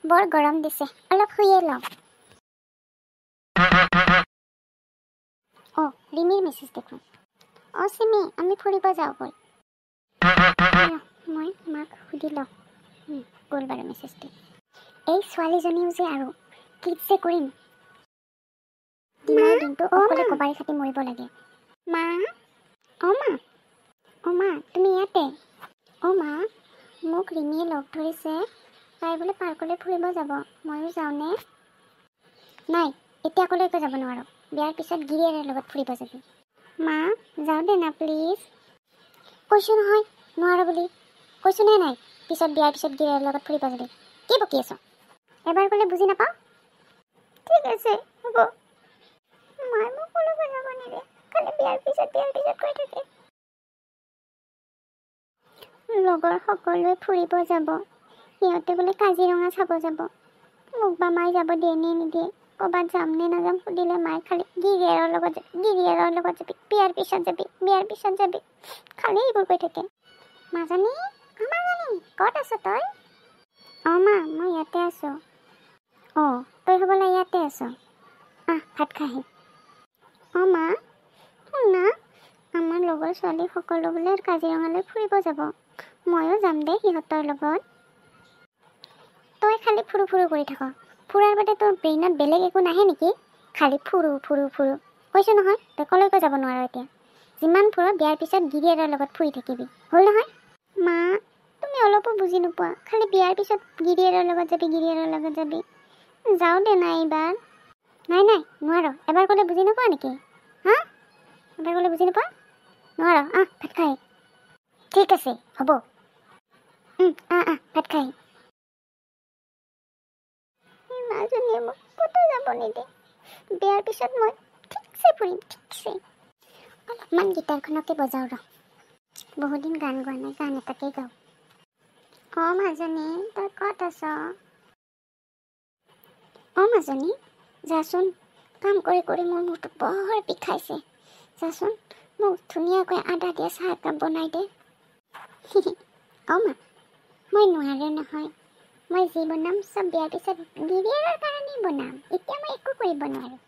বৰ গৰম দিছে অলপ শুয়ে লওঁ ৰিমিৰ মেছেজ দেখোন চিমি আমি ফুৰিব যাওঁ বল মই মাক সুধি লওঁ গ'ল বাৰু মেছেজটো এই ছোৱালীজনীও যে আৰু কি যে কৰিম দিনৰ দিনটো অকলে কবাৰী খাটি মৰিব লাগে মা মা তুমি ইয়াতে মা মোক ৰিমিয়ে লগ ধৰিছে তাই বোলে পাৰ্কলৈ ফুৰিব যাব ময়ো যাওঁনে নাই এতিয়া কলৈকে যাব নোৱাৰো বিয়াৰ পিছত গিৰিয়েৰৰ লগত ফুৰিব যাবি মা যাওঁ দে না প্লিজ কৈছোঁ নহয় নোৱাৰো বুলি কৈছোঁ নে নাই পিছত বিয়াৰ পিছত গিৰিয়েৰৰ লগত ফুৰিব যাবি কি বকি আছ এবাৰ ক'লে বুজি নাপাওঁ ঠিক আছে হ'ব মায়ে মোক কলৈকে যাব নিদিয়ে খালি বিয়াৰ পিছত কৈ থাকে লগৰ সকলোৱে ফুৰিব যাব সিহঁতে বোলে কাজিৰঙা চাব যাব মোক বা মায়ে যাব দিয়ে নে নিদিয়ে ক'ৰবাত যাম নে নাযাম সুধিলে মায়ে খালি গিৰিয়েৰৰ লগত যাবি বিয়াৰ পিছত যাবি খালি এইবোৰ কৈ থাকে মাজনী ক'ত আছ তই মা মই ইয়াতে আছোঁ তই হ'বলৈ ইয়াতে আছ ভাত খাহি মা শুনা আমাৰ লগৰ ছোৱালী সকলো বোলে কাজিৰঙালৈ ফুৰিব যাব ময়ো যাম দে সিহঁতৰ লগত তই খালি ফুৰু কৰি থাক ফুৰাৰ বাদে তোৰ ব্ৰেইনত বেলেগ একো নাহে নেকি খালি ফুৰু কৈছোঁ নহয় তই কলৈকে যাব নোৱাৰ এতিয়া যিমান ফুৰ বিয়াৰ পিছত গিৰিয়েৰৰ লগত ফুৰি থাকিবি হ'ল নহয় মা তুমি অলপো বুজি নোপোৱা খালি বিয়াৰ পিছত গিৰিয়েৰৰ লগত যাবি যাওঁ দে নাই এইবাৰ নাই নোৱাৰ এবাৰ ক'লে বুজি নোপোৱা নেকি এবাৰ ক'লে বুজি নোপোৱা নোৱাৰ ভাত খাই ঠিক আছে হ'ব ভাত খাই মাজনীয়ে মোক ক'তো যাব নিদিয়ে বিয়াৰ পিছত মই ঠিকছে ফুৰিম অলপমান গীটাৰখনকে বজাওঁ ৰ বহুদিন গান গোৱা নাই গান এটাকে গাওঁ মাজনী তই ক'ত আছ মাজনী যাচোন কাম কৰি মোৰ মূৰটো বৰ বিষাইছে যাচোন মোক ধুনীয়াকৈ আদা দিয়া চাহ একাপ বনাই দে মা মই নোৱাৰো নহয় মই যি বনাম চব বিয়াৰ পিছত গিৰিয়েৰৰ কাৰণেই বনাম এতিয়া মই একো কৰিব নোৱাৰো